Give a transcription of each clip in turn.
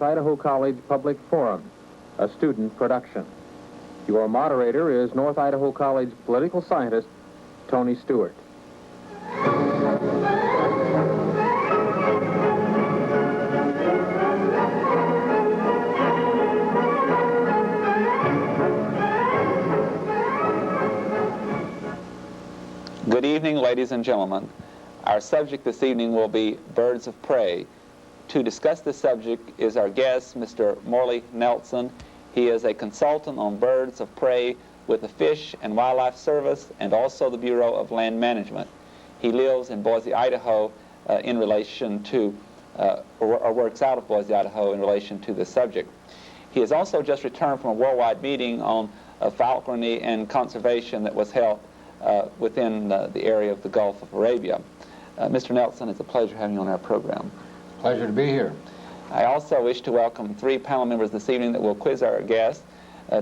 North Idaho College Public Forum, a student production. Your moderator is North Idaho College political scientist Tony Stewart. Good evening, ladies and gentlemen. Our subject this evening will be birds of prey. To discuss this subject is our guest, Mr. Morley Nelson. He is a consultant on birds of prey with the Fish and Wildlife Service and also the Bureau of Land Management. He lives in Boise, Idaho in relation to, or works out of Boise, Idaho in relation to this subject. He has also just returned from a worldwide meeting on falconry and conservation that was held within the area of the Gulf of Arabia. Mr. Nelson, it's a pleasure having you on our program. Pleasure to be here. I also wish to welcome three panel members this evening that will quiz our guests.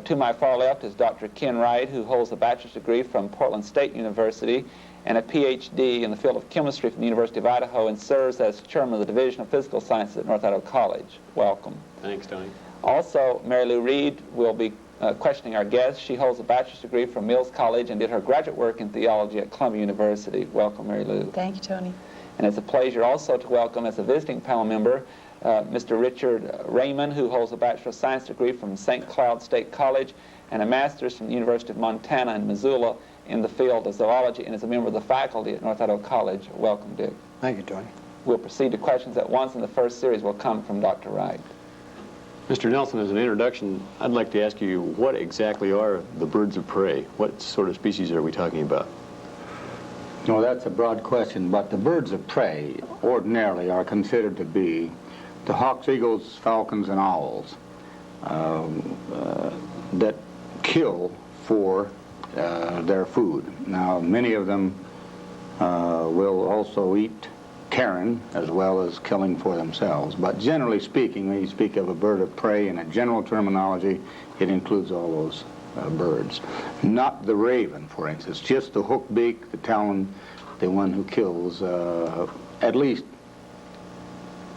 To my far left is Dr. Ken Wright, who holds a bachelor's degree from Portland State University and a PhD in the field of chemistry from the University of Idaho and serves as chairman of the Division of Physical Sciences at North Idaho College. Welcome. Thanks, Tony. Also, Mary Lou Reed will be questioning our guest. She holds a bachelor's degree from Mills College and did her graduate work in theology at Columbia University. Welcome, Mary Lou. Thank you, Tony. And it's a pleasure also to welcome as a visiting panel member Mr. Richard Raymond, who holds a Bachelor of Science degree from St. Cloud State College and a master's from the University of Montana in Missoula in the field of zoology and is a member of the faculty at North Idaho College. Welcome, Dick. Thank you, Tony. We'll proceed to questions at once, and the first series will come from Dr. Wright. Mr. Nelson, as an introduction, I'd like to ask you, what exactly are the birds of prey? What sort of species are we talking about? No, that's a broad question, but the birds of prey ordinarily are considered to be the hawks, eagles, falcons, and owls that kill for their food. Now, many of them will also eat carrion as well as killing for themselves. But generally speaking, when you speak of a bird of prey in a general terminology, it includes all those birds. Not the raven, for instance, just the hook beak, the talon, the one who kills, at least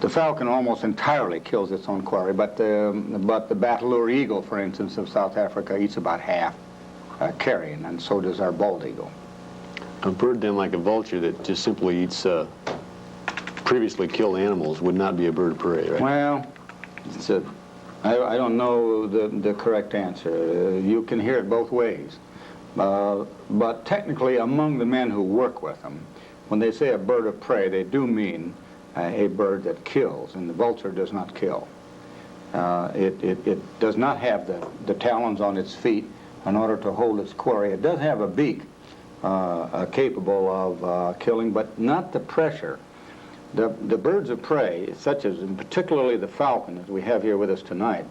the falcon almost entirely kills its own quarry, but the Battleroor eagle, for instance, of South Africa eats about half carrion, and so does our bald eagle. A bird then, like a vulture that just simply eats previously killed animals, would not be a bird of prey, right? Well, I don't know the correct answer. You can hear it both ways. But technically, among the men who work with them, when they say a bird of prey, they do mean a bird that kills, and the vulture does not kill. It does not have the talons on its feet in order to hold its quarry. It does have a beak capable of killing, but not the pressure. The birds of prey, such as particularly the falcon, as we have here with us tonight,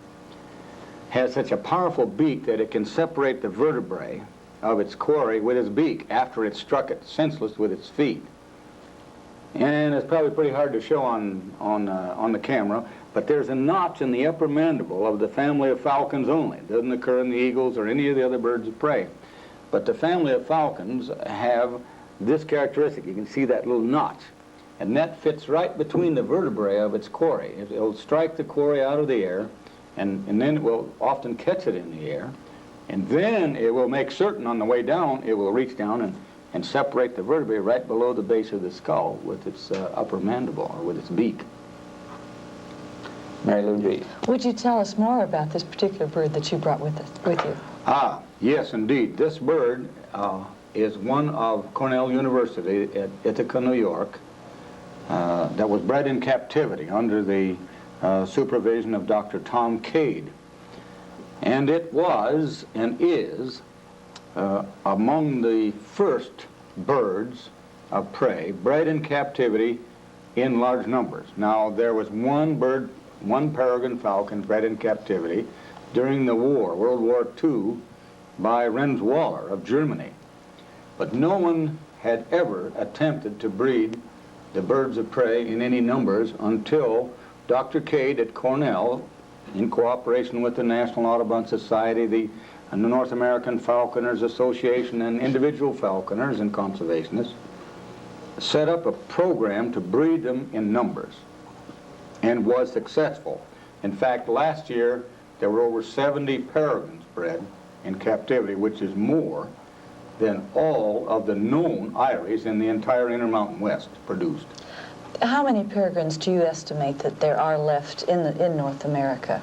has such a powerful beak that it can separate the vertebrae of its quarry with its beak after it struck it senseless with its feet. And it's probably pretty hard to show on the camera, but there's a notch in the upper mandible of the family of falcons only. It doesn't occur in the eagles or any of the other birds of prey. But the family of falcons have this characteristic. You can see that little notch. And that fits right between the vertebrae of its quarry. It'll strike the quarry out of the air, and then it will often catch it in the air. And then it will make certain on the way down, it will reach down and separate the vertebrae right below the base of the skull with its upper mandible, or with its beak. Mary Lou Reed. Would you tell us more about this particular bird that you brought with you? Ah, yes, indeed. This bird is one of Cornell University at Ithaca, New York, that was bred in captivity under the supervision of Dr. Tom Cade. And it was and is among the first birds of prey bred in captivity in large numbers. Now, there was one bird, one peregrine falcon bred in captivity during the war, World War II, by Renswaller of Germany. But no one had ever attempted to breed the birds of prey in any numbers until Dr. Cade at Cornell, in cooperation with the National Audubon Society, the North American Falconers Association, and individual falconers and conservationists, set up a program to breed them in numbers, and was successful. In fact, last year there were over 70 peregrines bred in captivity, which is more than all of the known eyries in the entire Intermountain West produced. How many peregrines do you estimate that there are left in North America?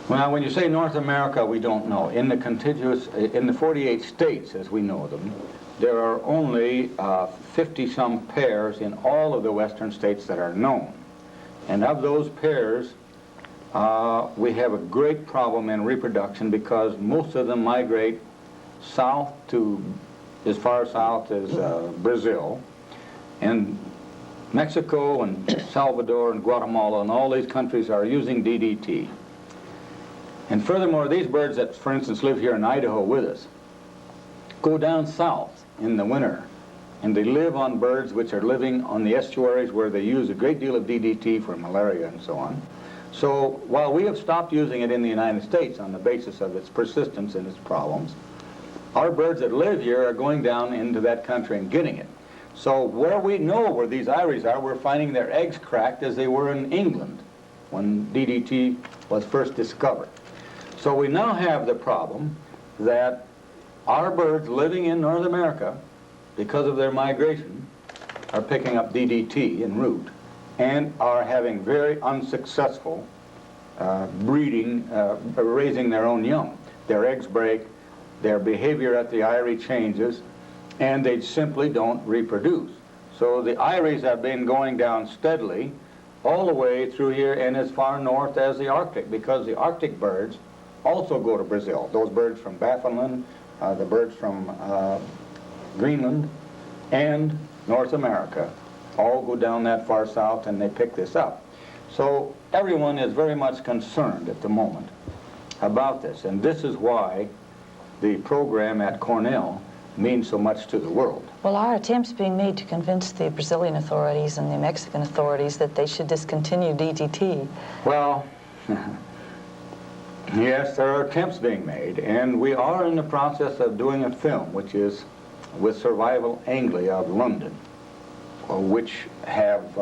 Well, when you say North America, we don't know. In the 48 states, as we know them, there are only 50-some pairs in all of the western states that are known. And of those pairs, we have a great problem in reproduction because most of them migrate south to as far south as Brazil. And Mexico and Salvador and Guatemala and all these countries are using DDT. And furthermore, these birds that, for instance, live here in Idaho with us, go down south in the winter, and they live on birds which are living on the estuaries where they use a great deal of DDT for malaria and so on. So while we have stopped using it in the United States on the basis of its persistence and its problems, our birds that live here are going down into that country and getting it. So where we know where these eyries are, we're finding their eggs cracked as they were in England when DDT was first discovered. So we now have the problem that our birds living in North America, because of their migration, are picking up DDT en route and are having very unsuccessful breeding, raising their own young. Their eggs break, their behavior at the eyrie changes, and they simply don't reproduce. So the eyries have been going down steadily all the way through here and as far north as the Arctic, because the Arctic birds also go to Brazil. Those birds from Baffinland, the birds from Greenland, and North America all go down that far south and they pick this up. So everyone is very much concerned at the moment about this, and this is why the program at Cornell means so much to the world. Well, are attempts being made to convince the Brazilian authorities and the Mexican authorities that they should discontinue DDT? Well, yes, there are attempts being made, and we are in the process of doing a film, which is with Survival Angley of London, which have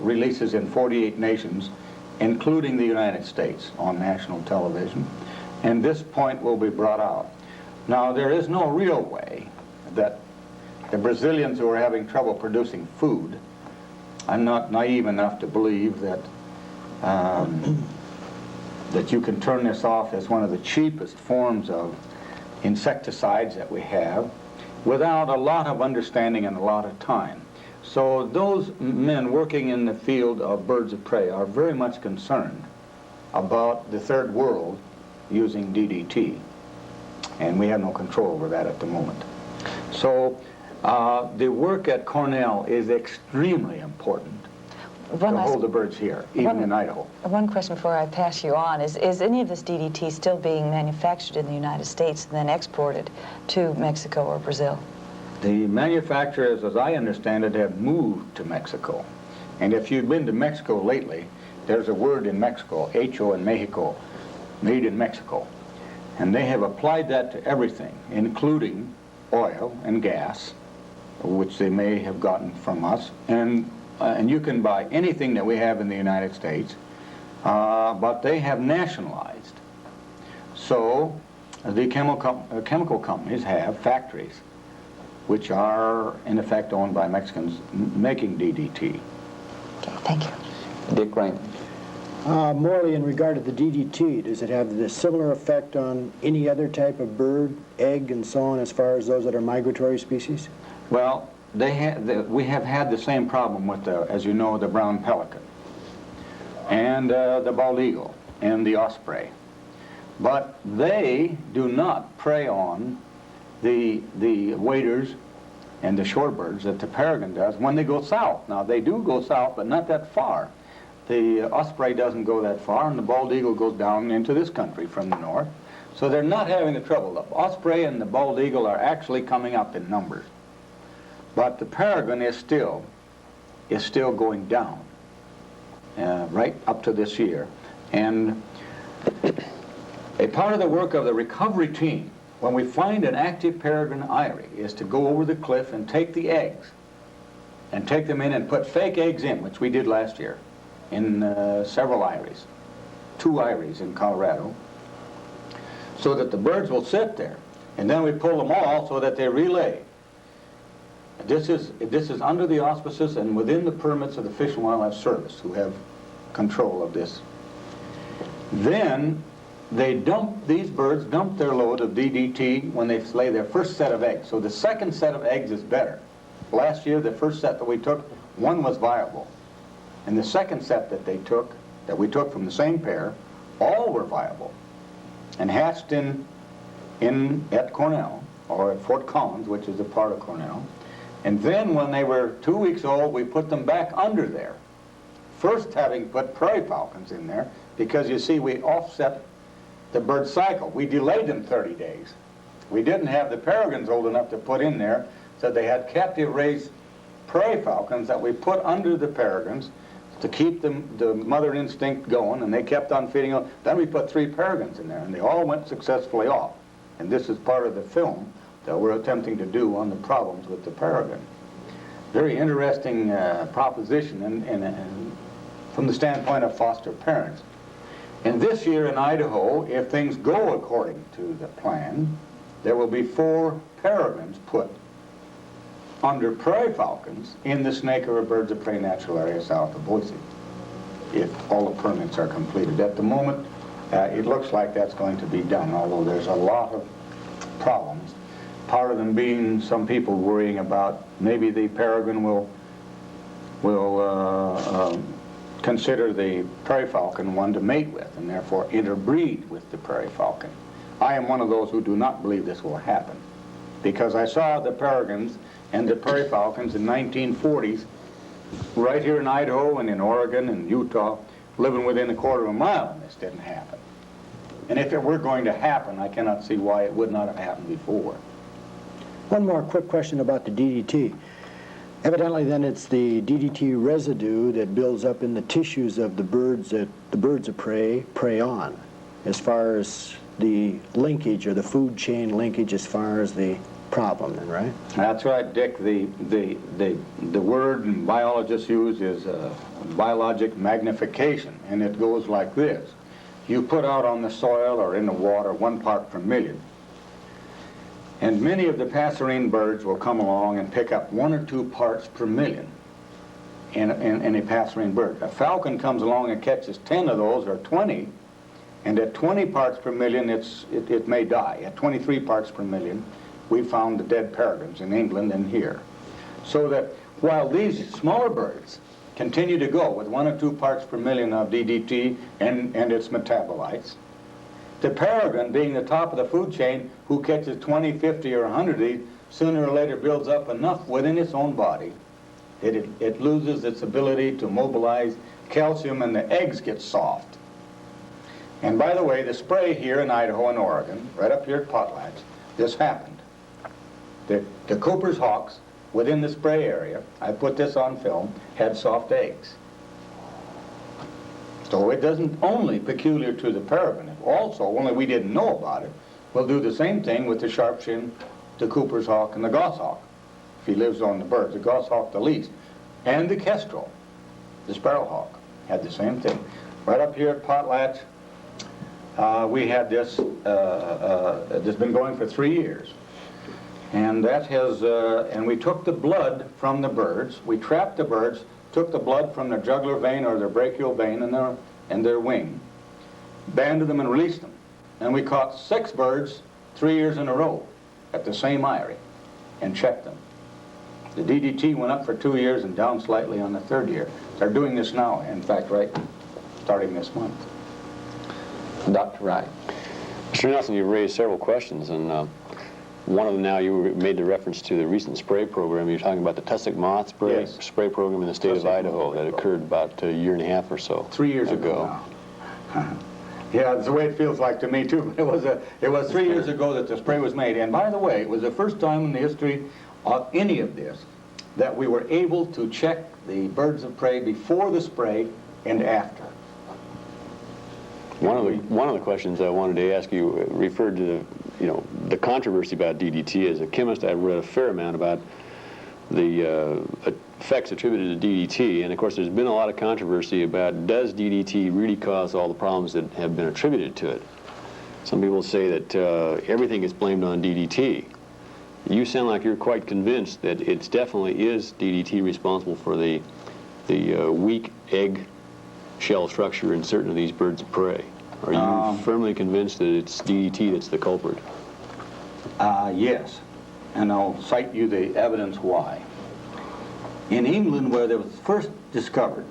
releases in 48 nations, including the United States, on national television. And this point will be brought out. Now, there is no real way that the Brazilians who are having trouble producing food, I'm not naive enough to believe that that you can turn this off as one of the cheapest forms of insecticides that we have without a lot of understanding and a lot of time. So those men working in the field of birds of prey are very much concerned about the third world using DDT, and we have no control over that at the moment. So the work at Cornell is extremely important to hold the birds here, even in Idaho. One question before I pass you on. Is any of this DDT still being manufactured in the United States and then exported to Mexico or Brazil? The manufacturers, as I understand it, have moved to Mexico. And if you've been to Mexico lately, there's a word in Mexico, hecho en Mexico, made in Mexico. And they have applied that to everything, including oil and gas, which they may have gotten from us. And you can buy anything that we have in the United States, but they have nationalized. So the chemical companies have factories which are in effect owned by Mexicans making DDT. Okay, thank you. Dick Raymond. Morley, in regard to the DDT, does it have the similar effect on any other type of bird, egg, and so on, as far as those that are migratory species? Well, we have had the same problem with, as you know, the brown pelican, and the bald eagle, and the osprey. But they do not prey on the waders and the shorebirds that the peregrine does when they go south. Now, they do go south, but not that far. The osprey doesn't go that far, and the bald eagle goes down into this country from the north. So they're not having the trouble. The osprey and the bald eagle are actually coming up in numbers. But the peregrine is still going down, right up to this year. And a part of the work of the recovery team, when we find an active peregrine eyrie, is to go over the cliff and take the eggs and take them in and put fake eggs in, which we did last year in several eyries. 2 eyries in Colorado, so that the birds will sit there, and then we pull them all so that they relay. This is under the auspices and within the permits of the Fish and Wildlife Service, who have control of this. Then these birds dump their load of DDT when they lay their first set of eggs. So the second set of eggs is better. Last year, the first set that we took, 1 was viable. And the second set that we took from the same pair, all were viable and hatched at Cornell, or at Fort Collins, which is a part of Cornell. And then when they were 2 weeks old, we put them back under there. First having put prairie falcons in there, because you see we offset the bird cycle. We delayed them 30 days. We didn't have the peregrines old enough to put in there, so they had captive raised prairie falcons that we put under the peregrines to keep the mother instinct going, and they kept on feeding on. Then we put 3 peregrines in there, and they all went successfully off. And this is part of the film that we're attempting to do on the problems with the peregrine. Very interesting proposition and from the standpoint of foster parents. And this year in Idaho, if things go according to the plan, there will be 4 peregrines put under prairie falcons in the Snake River Birds of Prey Natural Area south of Boise, if all the permits are completed. At the moment, it looks like that's going to be done, although there's a lot of problems. Part of them being some people worrying about maybe the peregrine will consider the prairie falcon one to mate with, and therefore interbreed with the prairie falcon. I am one of those who do not believe this will happen, because I saw the peregrines and the prairie falcons in 1940s right here in Idaho and in Oregon and Utah, living within a quarter of a mile, and this didn't happen. And if it were going to happen, I cannot see why it would not have happened before. One more quick question about the DDT. Evidently then it's the DDT residue that builds up in the tissues of the birds that the birds of prey prey on, as far as the linkage or the food chain linkage as far as the problem then, right? That's right, Dick. The word biologists use is biologic magnification, and it goes like this. You put out on the soil or in the water 1 part per million. And many of the passerine birds will come along and pick up 1 or 2 parts per million in a passerine bird. A falcon comes along and catches 10 of those or 20, and at 20 parts per million it may die. At 23 parts per million, we found the dead peregrines in England and here. So that while these smaller birds continue to go with 1 or 2 parts per million of DDT and its metabolites, the peregrine, being the top of the food chain, who catches 20, 50, or 100 of these, sooner or later builds up enough within its own body that it loses its ability to mobilize calcium, and the eggs get soft. And by the way, the spray here in Idaho and Oregon, right up here at Potlatch, this happened. The Cooper's hawks within the spray area, I put this on film, had soft eggs. So it doesn't only peculiar to the peregrine. Also, only we didn't know about it, we'll do the same thing with the sharpshin, the Cooper's hawk, and the goshawk, if he lives on the birds. The goshawk the least. And the kestrel, the sparrowhawk, had the same thing. Right up here at Potlatch, we had this, that's been going for 3 years. And that has, and we took the blood from the birds, we trapped the birds, took the blood from their jugular vein or their brachial vein and their wing, banded them and released them. And we caught 6 birds 3 years in a row at the same eyrie and checked them. The DDT went up for 2 years and down slightly on the 3rd year. They're doing this now, in fact, right, starting this month. Dr. Wright. Mr. Nelson, you've raised several questions, and one of them now, you made the reference to the recent spray program. You're talking about the tussock moth spray program in the state of Idaho that occurred about a year and a half or so. 3 years ago now. Yeah, that's the way it feels like to me too. It was 3 years ago that the spray was made. And by the way, it was the first time in the history of any of this that we were able to check the birds of prey before the spray and after. One of the questions I wanted to ask you referred to the controversy about DDT. As a chemist, I've read a fair amount about the effects attributed to DDT, and of course there's been a lot of controversy about does DDT really cause all the problems that have been attributed to it. Some people say that everything gets blamed on DDT. You sound like you're quite convinced that it definitely is DDT responsible for the weak egg shell structure in certain of these birds of prey. Are you firmly convinced that it's DDT that's the culprit? Yes, and I'll cite you the evidence why. In England, where it was first discovered,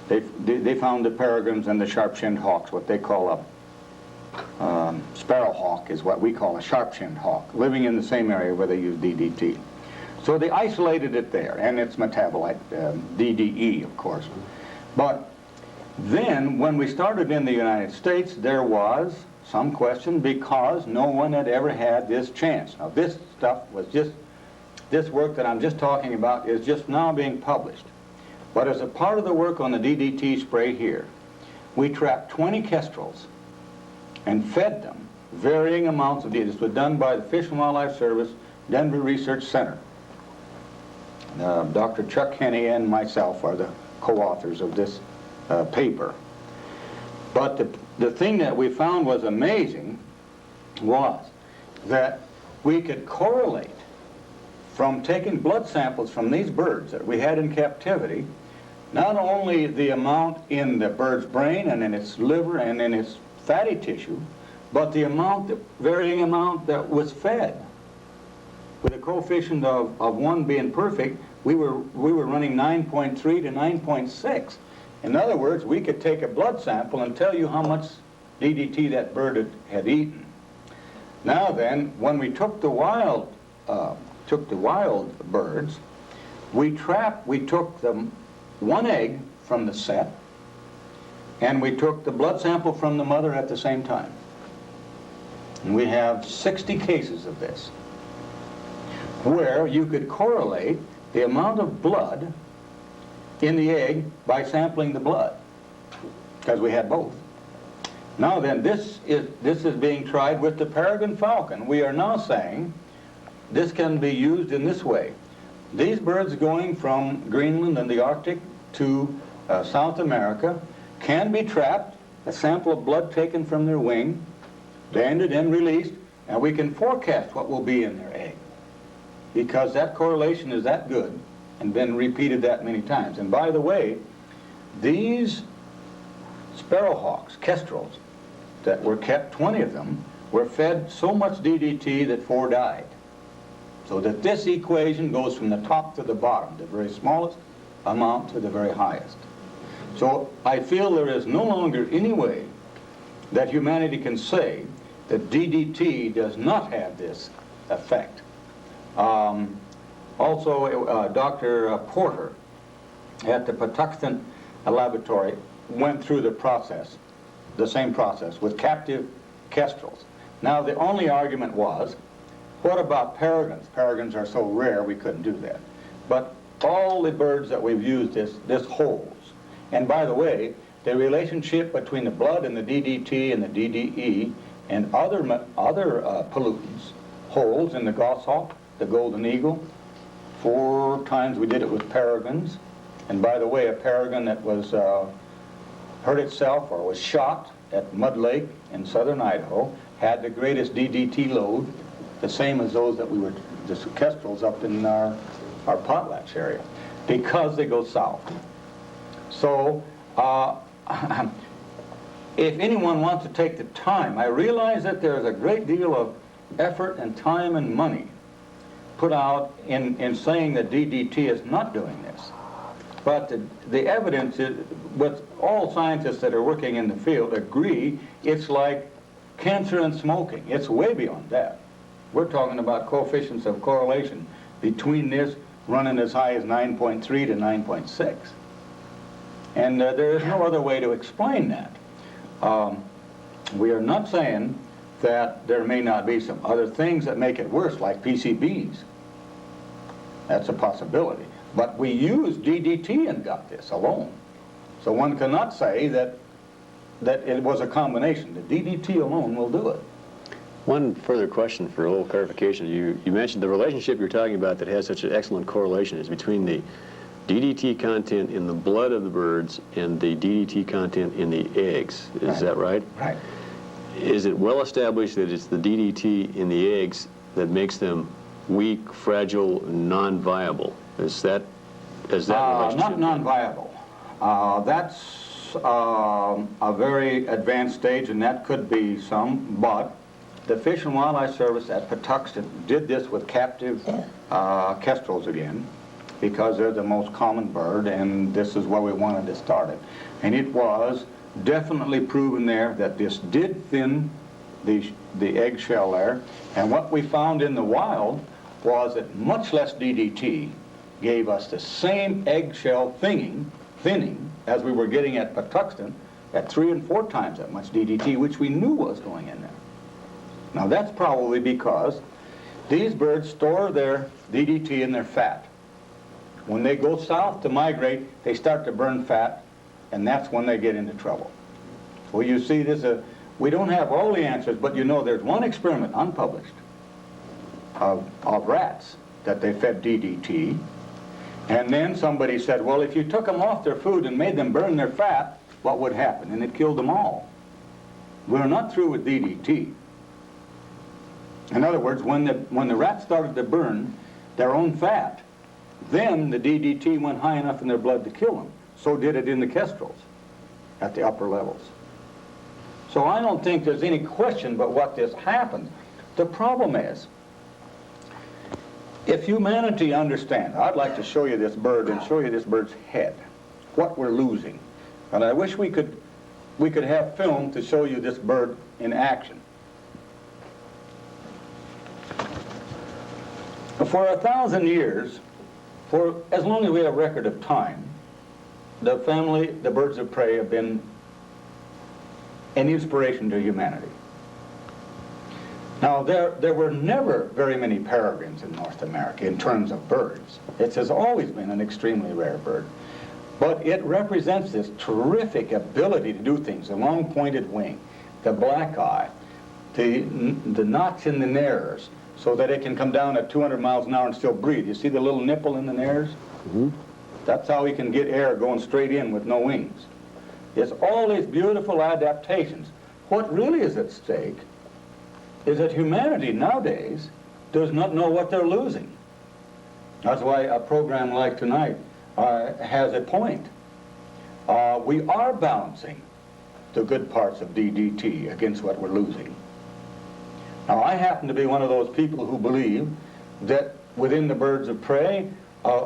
they found the peregrines and the sharp-shinned hawks, what they call a sparrowhawk is what we call a sharp-shinned hawk, living in the same area where they use DDT. So they isolated it there, and its metabolite, DDE, of course. But then, when we started in the United States, there was some question because no one had ever had this chance. Now, this stuff was just, this work that I'm just talking about is just now being published. But as a part of the work on the DDT spray here, we trapped 20 kestrels and fed them varying amounts of DDT. This was done by the Fish and Wildlife Service, Denver Research Center. Dr. Chuck Henney and myself are the co-authors of this paper. But the thing that we found was amazing was that we could correlate from taking blood samples from these birds that we had in captivity, not only the amount in the bird's brain and in its liver and in its fatty tissue, but the amount, the varying amount that was fed. With a coefficient of 1 being perfect, we were running 9.3 to 9.6. In other words, we could take a blood sample and tell you how much DDT that bird had eaten. Now then, when we took the wild birds, we took them one egg from the set, and we took the blood sample from the mother at the same time. And we have 60 cases of this, where you could correlate the amount of blood in the egg by sampling the blood, because we had both. Now then, this is being tried with the peregrine falcon. We are now saying this can be used in this way. These birds going from Greenland and the Arctic to South America can be trapped, a sample of blood taken from their wing, banded and released, and we can forecast what will be in their egg, because that correlation is that good and been repeated that many times. And by the way, these sparrowhawks, kestrels, that were kept, 20 of them, were fed so much DDT that 4 died. So that this equation goes from the top to the bottom, the very smallest amount to the very highest. So I feel there is no longer any way that humanity can say that DDT does not have this effect. Also, Dr. Porter at the Patuxent Laboratory went through the process, the same process, with captive kestrels. Now, the only argument was, what about peregrines? Peregrines are so rare, we couldn't do that. But all the birds that we've used, this holds. And by the way, the relationship between the blood and the DDT and the DDE and other pollutants holds in the goshawk, the golden eagle. 4 times we did it with peregrines. And by the way, a peregrine that was hurt itself or was shot at Mud Lake in southern Idaho had the greatest DDT load, the same as those that we were, the kestrels up in our potlatch area, because they go south. So if anyone wants to take the time, I realize that there's a great deal of effort and time and money put out in saying that DDT is not doing this. But the evidence is, with all scientists that are working in the field agree, it's like cancer and smoking. It's way beyond that. We're talking about coefficients of correlation between this running as high as 9.3 to 9.6. And there is no other way to explain that. We are not saying that there may not be some other things that make it worse, like PCBs. That's a possibility. But we used DDT and got this alone. So one cannot say that it was a combination. The DDT alone will do it. One further question for a little clarification. You mentioned the relationship you're talking about that has such an excellent correlation is between the DDT content in the blood of the birds and the DDT content in the eggs. Is that right? Right. Is it well established that it's the DDT in the eggs that makes them weak, fragile, non-viable? Is that relationship? Not non-viable. That's a very advanced stage, and that could be some, but the Fish and Wildlife Service at Patuxent did this with captive kestrels again, because they're the most common bird, and this is where we wanted to start it. And it was definitely proven there that this did thin the eggshell there, and what we found in the wild was that much less DDT gave us the same eggshell thinning as we were getting at Patuxent at 3 and 4 times that much DDT, which we knew was going in there. Now that's probably because these birds store their DDT in their fat. When they go south to migrate, they start to burn fat, and that's when they get into trouble. Well, you see, we don't have all the answers, but you know there's one experiment, unpublished, of rats that they fed DDT, and then somebody said, well, if you took them off their food and made them burn their fat, what would happen? And it killed them all. We're not through with DDT. In other words, when the rats started to burn their own fat, then the DDT went high enough in their blood to kill them. So did it in the kestrels at the upper levels. So I don't think there's any question but what this happened. The problem is, if humanity understands, I'd like to show you this bird and show you this bird's head, what we're losing. And I wish we could have film to show you this bird in action. For 1,000 years, for as long as we have record of time, the birds of prey have been an inspiration to humanity. Now, there were never very many peregrines in North America in terms of birds. It has always been an extremely rare bird. But it represents this terrific ability to do things, the long pointed wing, the black eye, the knots in the nares, so that it can come down at 200 miles an hour and still breathe. You see the little nipple in the nares? Mm-hmm. That's how he can get air going straight in with no wings. It's all these beautiful adaptations. What really is at stake is that humanity nowadays does not know what they're losing. That's why a program like tonight has a point. We are balancing the good parts of DDT against what we're losing. Now, I happen to be one of those people who believe that within the birds of prey,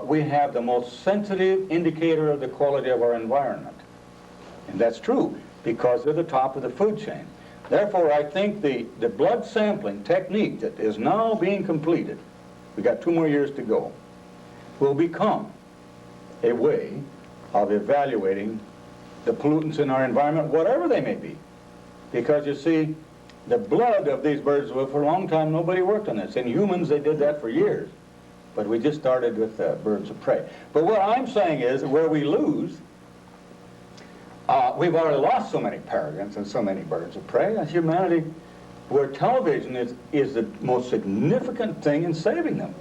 we have the most sensitive indicator of the quality of our environment. And that's true, because they're the top of the food chain. Therefore, I think the blood sampling technique that is now being completed, we got 2 more years to go, will become a way of evaluating the pollutants in our environment, whatever they may be. Because you see, the blood of these birds, well, for a long time, nobody worked on this. In humans, they did that for years. But we just started with birds of prey. But what I'm saying is, where we lose, we've already lost so many peregrines and so many birds of prey as humanity, where television is the most significant thing in saving them.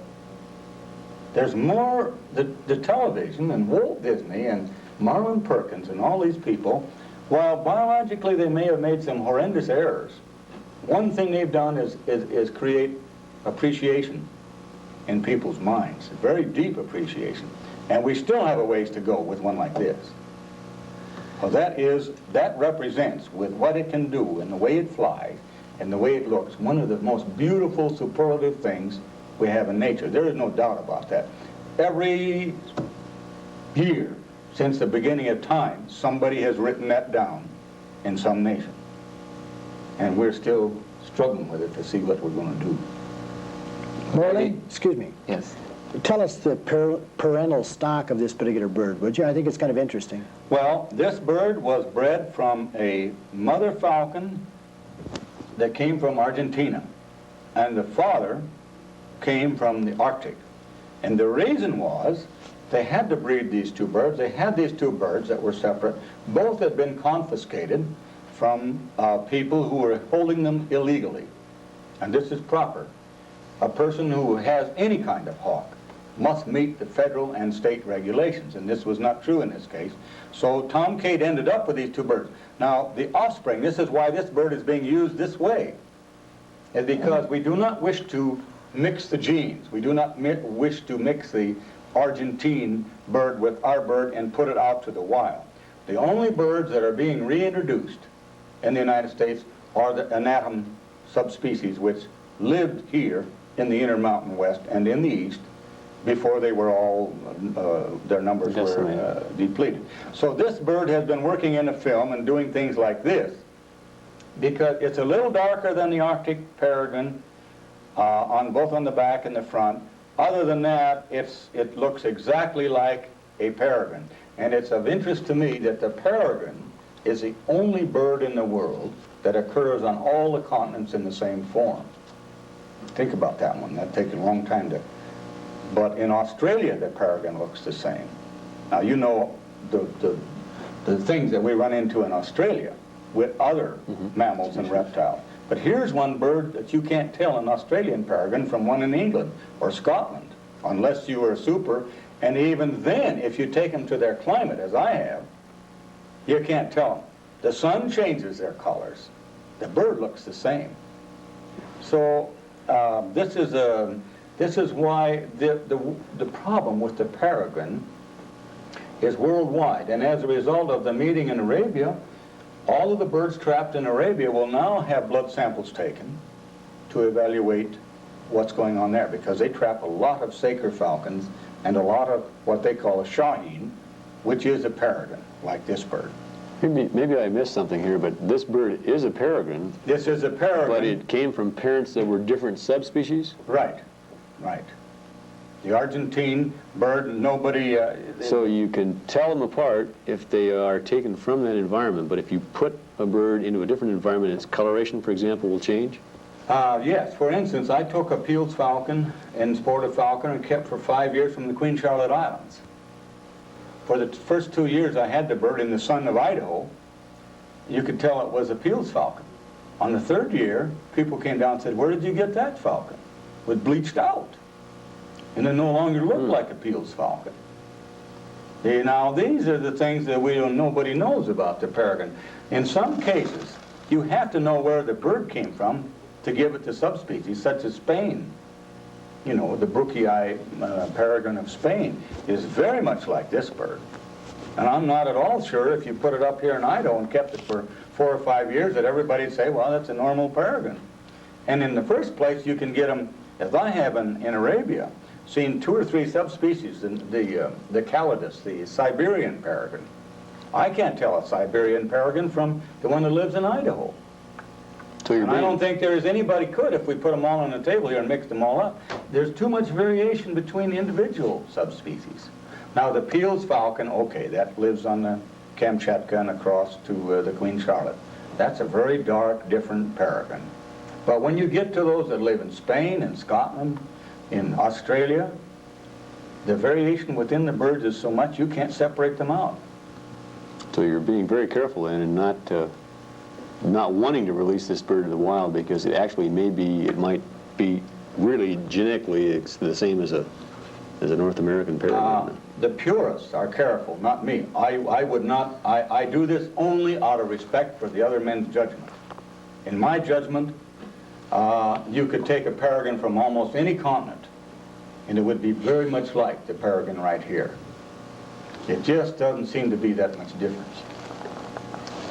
There's more the television and Walt Disney and Marlin Perkins and all these people, while biologically they may have made some horrendous errors, one thing they've done is create appreciation in people's minds, very deep appreciation. And we still have a ways to go with one like this. Well, that represents, with what it can do and the way it flies and the way it looks, one of the most beautiful, superlative things we have in nature. There is no doubt about that. Every year, since the beginning of time, somebody has written that down in some nation. And we're still struggling with it to see what we're going to do. Morley, excuse me. Yes. Tell us the parental stock of this particular bird, would you? I think it's kind of interesting. Well, this bird was bred from a mother falcon that came from Argentina, and the father came from the Arctic. And the reason was they had to breed these 2 birds. They had these 2 birds that were separate. Both had been confiscated from people who were holding them illegally. and this is proper, a person who has any kind of hawk must meet the federal and state regulations, and this was not true in this case. So Tom Cade ended up with these two birds. Now, the offspring, this is why this bird is being used this way, is because we do not wish to mix the genes. We do not wish to mix the Argentine bird with our bird and put it out to the wild. The only birds that are being reintroduced in the United States are the anatom subspecies, which lived here in the Intermountain West and in the East before they were all, their numbers were depleted. So this bird has been working in a film and doing things like this because it's a little darker than the Arctic peregrine, both on the back and the front. Other than that, it looks exactly like a peregrine. And it's of interest to me that the peregrine is the only bird in the world that occurs on all the continents in the same form. Think about that one. That'd take a long time to... But in Australia, the peregrine looks the same. Now, you know the things that we run into in Australia with other mammals and reptiles. But here's one bird that you can't tell an Australian peregrine from one in England or Scotland, unless you were a super. And even then, if you take them to their climate, as I have, you can't tell them. The sun changes their colors. The bird looks the same. So this is why the problem with the peregrine is worldwide. And as a result of the meeting in Arabia, all of the birds trapped in Arabia will now have blood samples taken to evaluate what's going on there, because they trap a lot of Saker falcons and a lot of what they call a shaheen, which is a peregrine, like this bird. Maybe I missed something here, but this bird is a peregrine. This is a peregrine. But it came from parents that were different subspecies? Right, right. The Argentine bird, nobody... So you can tell them apart if they are taken from that environment, but if you put a bird into a different environment, its coloration, for example, will change? Yes. For instance, I took a Peale's falcon and sportive falcon and kept for 5 years from the Queen Charlotte Islands. For the first 2 years I had the bird in the sun of Idaho, you could tell it was a Peale's falcon. On the third year, people came down and said, "Where did you get that falcon?" It was bleached out. And it no longer looked like a Peale's falcon. Now, these are the things that nobody knows about the peregrine. In some cases, you have to know where the bird came from to give it the subspecies, such as Spain. You know, the Brookii peregrine of Spain is very much like this bird. And I'm not at all sure if you put it up here in Idaho and kept it for 4 or 5 years that everybody'd say, well, that's a normal peregrine. And in the first place, you can get them, as I have in Arabia, seen 2 or 3 subspecies, the Calidus, the Siberian peregrine. I can't tell a Siberian peregrine from the one that lives in Idaho. So And I don't think there is anybody could if we put them all on the table here and mix them all up. There's too much variation between individual subspecies. Now the Peale's falcon, okay, that lives on the Kamchatka and across to the Queen Charlotte. That's a very dark, different peregrine. But when you get to those that live in Spain and Scotland, in Australia, the variation within the birds is so much you can't separate them out. So you're being very careful then and not wanting to release this bird to the wild because it might be really genetically it's the same as a North American peregrine. The purists are careful, not me. I would not, I do this only out of respect for the other men's judgment. In my judgment, you could take a peregrine from almost any continent and it would be very much like the peregrine right here. It just doesn't seem to be that much difference.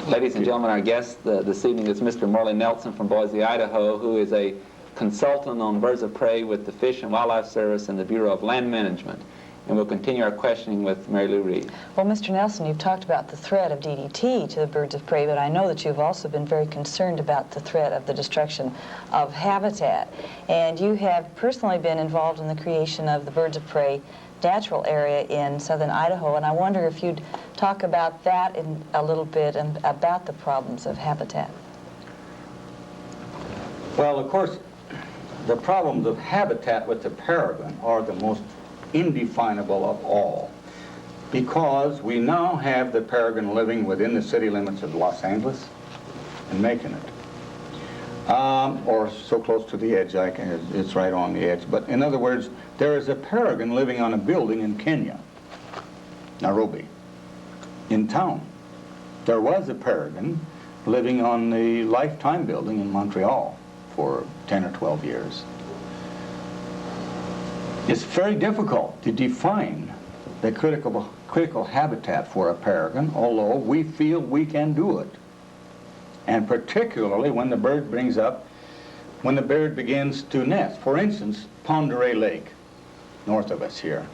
Ladies and gentlemen, our guest this evening is Mr. Morley Nelson from Boise, Idaho, who is a consultant on birds of prey with the Fish and Wildlife Service and the Bureau of Land Management. And we'll continue our questioning with Mary Lou Reed. Well, Mr. Nelson, you've talked about the threat of DDT to the birds of prey, but I know that you've also been very concerned about the threat of the destruction of habitat. And you have personally been involved in the creation of the birds of prey natural area in southern Idaho, and I wonder if you'd talk about that a little bit and about the problems of habitat. Well, of course, the problems of habitat with the peregrine are the most indefinable of all, because we now have the peregrine living within the city limits of Los Angeles and making it. Or so close to the edge, it's right on the edge. But in other words, there is a peregrine living on a building in Kenya, Nairobi, in town. There was a peregrine living on the Lifetime building in Montreal for 10 or 12 years. It's very difficult to define the critical habitat for a peregrine, although we feel we can do it. And particularly when the bird begins to nest. For instance, Pend d'Oreille Lake, north of us here.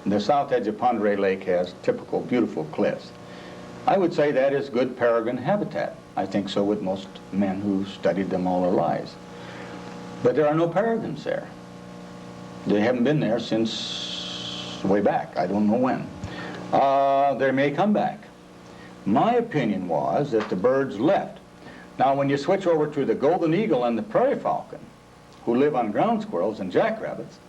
The south edge of Pend d'Oreille Lake has typical beautiful cliffs. I would say that is good peregrine habitat. I think so with most men who studied them all their lives. But there are no peregrines there. They haven't been there since way back. I don't know when. They may come back. My opinion was that the birds left. Now, when you switch over to the golden eagle and the prairie falcon, who live on ground squirrels and jackrabbits,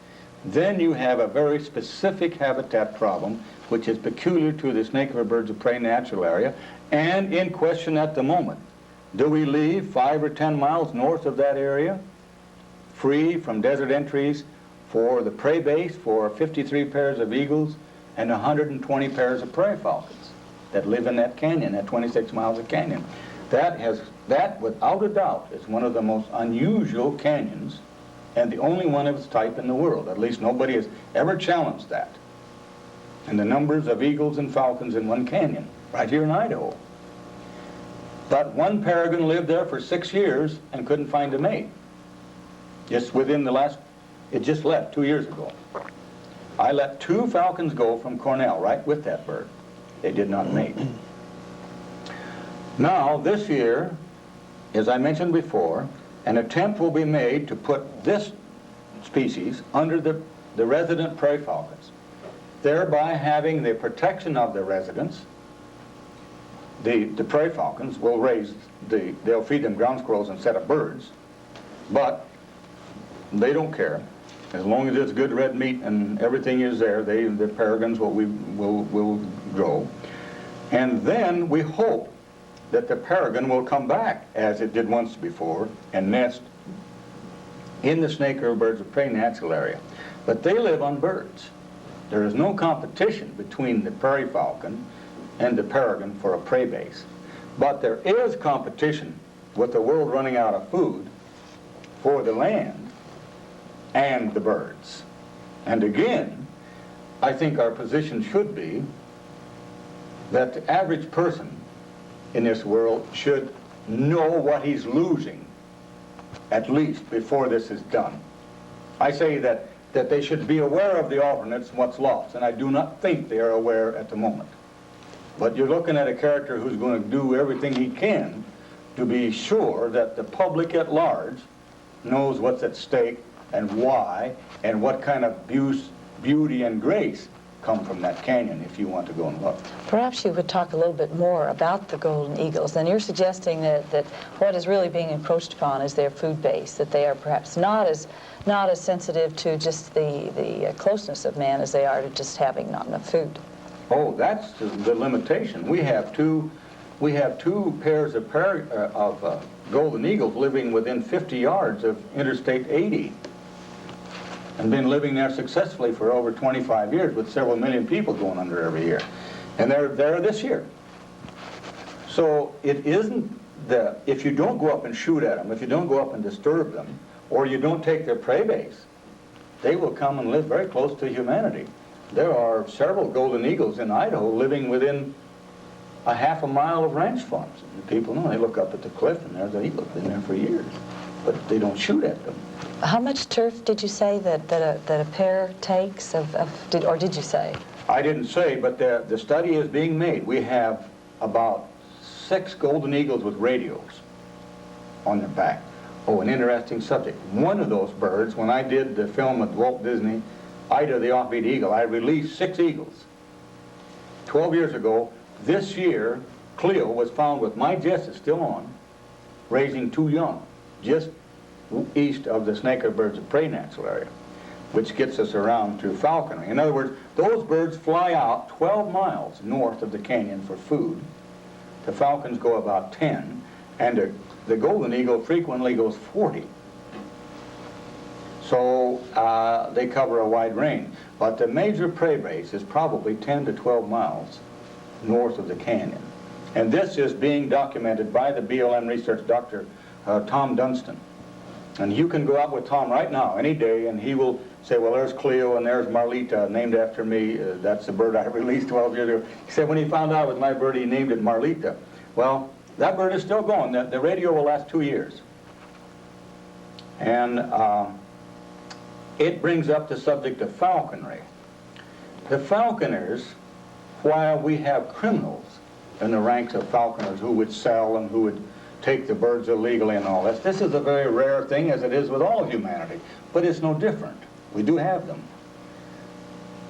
then you have a very specific habitat problem, which is peculiar to the snake river birds of prey natural area, and in question at the moment. Do we leave 5 or 10 miles north of that area, free from desert entries, for the prey base for 53 pairs of eagles and 120 pairs of prairie falcons that live in that canyon, that 26 miles of canyon? That, without a doubt, is one of the most unusual canyons and the only one of its type in the world. At least nobody has ever challenged that. And the numbers of eagles and falcons in one canyon, right here in Idaho. But one peregrine lived there for 6 years and couldn't find a mate. Just within the last, it just left 2 years ago. I let 2 falcons go from Cornell, right with that bird. They did not mate. Now, this year, as I mentioned before, an attempt will be made to put this species under the resident prairie falcons, thereby having the protection of the residents. The prairie falcons will they'll feed them ground squirrels instead of birds, but they don't care. As long as it's good red meat and everything is there, the peregrines will grow. And then we hope that the peregrine will come back, as it did once before, and nest in the snake river birds of prey natural area. But they live on birds. There is no competition between the prairie falcon and the peregrine for a prey base. But there is competition with the world running out of food for the land and the birds. And again, I think our position should be that the average person in this world should know what he's losing, at least before this is done. I say that they should be aware of the alternates and what's lost, and I do not think they are aware at the moment. But you're looking at a character who's going to do everything he can to be sure that the public at large knows what's at stake and why, and what kind of beauty and grace come from that canyon if you want to go and look. Perhaps you would talk a little bit more about the golden eagles. And you're suggesting that what is really being encroached upon is their food base, that they are perhaps not as sensitive to just the closeness of man as they are to just having not enough food. Oh, that's the limitation. We have two pairs of golden eagles living within 50 yards of Interstate 80. And been living there successfully for over 25 years with several million people going under every year. And they're there this year. So it isn't if you don't go up and shoot at them, if you don't go up and disturb them, or you don't take their prey base, they will come and live very close to humanity. There are several golden eagles in Idaho living within a half a mile of ranch farms. And people know, they look up at the cliff and there's an eagle, been there for years. But they don't shoot at them. How much turf did you say that a pair takes or did you say? I didn't say, but the study is being made. We have about 6 golden eagles with radios on their back. Oh, an interesting subject. One of those birds, when I did the film at Walt Disney, Ida the Offbeat Eagle, I released 6 eagles. 12 years ago, this year, Cleo was found with my Jess is still on, raising 2 young, just east of the snake river birds of prey natural area, which gets us around to falconry. In other words, those birds fly out 12 miles north of the canyon for food. The falcons go about 10, and The golden eagle frequently goes 40. So they cover a wide range. But the major prey base is probably 10 to 12 miles north of the canyon. And this is being documented by the BLM research Dr. Tom Dunstan. And you can go out with Tom right now, any day, and he will say, well, there's Cleo and there's Marlita, named after me. That's the bird I released 12 years ago. He said when he found out it was my bird, he named it Marlita. Well, that bird is still going. The radio will last 2 years. And it brings up the subject of falconry. The falconers, while we have criminals in the ranks of falconers who would sell and who would take the birds illegally and all this is a very rare thing, as it is with all of humanity, but it's no different. We do have them.